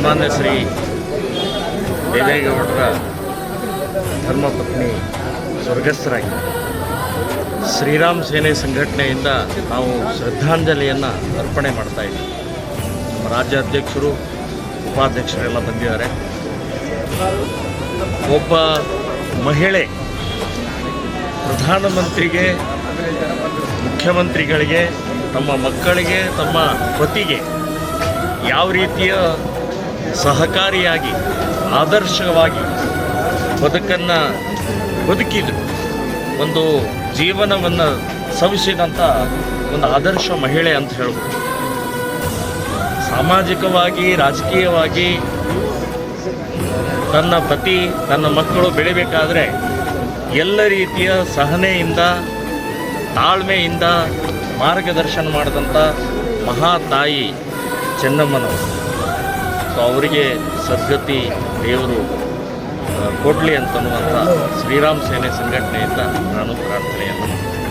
ಸನ್ಮಾನ್ಯ ಶ್ರೀ ದೇವೇಗೌಡರ ಧರ್ಮಪತ್ನಿ ಸ್ವರ್ಗಸ್ಥರಾಗಿ ಶ್ರೀರಾಮ್ ಸೇನೆ ಸಂಘಟನೆಯಿಂದ ನಾವು ಶ್ರದ್ಧಾಂಜಲಿಯನ್ನು ಅರ್ಪಣೆ ಮಾಡ್ತಾ ಇದ್ದೀವಿ. ನಮ್ಮ ರಾಜ್ಯಾಧ್ಯಕ್ಷರು ಉಪಾಧ್ಯಕ್ಷರೆಲ್ಲ ಬಂದಿದ್ದಾರೆ. ಒಬ್ಬ ಮಹಿಳೆ ಪ್ರಧಾನಮಂತ್ರಿಗೆ, ಮುಖ್ಯಮಂತ್ರಿಗಳಿಗೆ, ತಮ್ಮ ಮಕ್ಕಳಿಗೆ, ತಮ್ಮ ಪತಿಗೆ ಯಾವ ರೀತಿಯ ಸಹಕಾರಿಯಾಗಿ ಆದರ್ಶವಾಗಿ ಬದುಕನ್ನು ಬದುಕಿದ್ರು, ಒಂದು ಜೀವನವನ್ನು ಸವಿಸಿದಂಥ ಒಂದು ಆದರ್ಶ ಮಹಿಳೆ ಅಂತ ಹೇಳ್ಬೋದು. ಸಾಮಾಜಿಕವಾಗಿ, ರಾಜಕೀಯವಾಗಿ ತನ್ನ ಪತಿ, ತನ್ನ ಮಕ್ಕಳು ಬೆಳಿಬೇಕಾದ್ರೆ ಎಲ್ಲ ರೀತಿಯ ಸಹನೆಯಿಂದ, ತಾಳ್ಮೆಯಿಂದ ಮಾರ್ಗದರ್ಶನ ಮಾಡಿದಂಥ ಮಹಾ ತಾಯಿ ಚೆನ್ನಮ್ಮನವರು. ಸೊ ಅವರಿಗೆ ಸದ್ಗತಿ ದೇವರು ಕೊಡಲಿ ಅಂತನ್ನುವಂಥ ಶ್ರೀರಾಮ್ ಸೇನೆ ಸಂಘಟನೆಯಿಂದ ನಾನು ಪ್ರಾರ್ಥನೆಯನ್ನು ಮಾಡ್ತೀನಿ.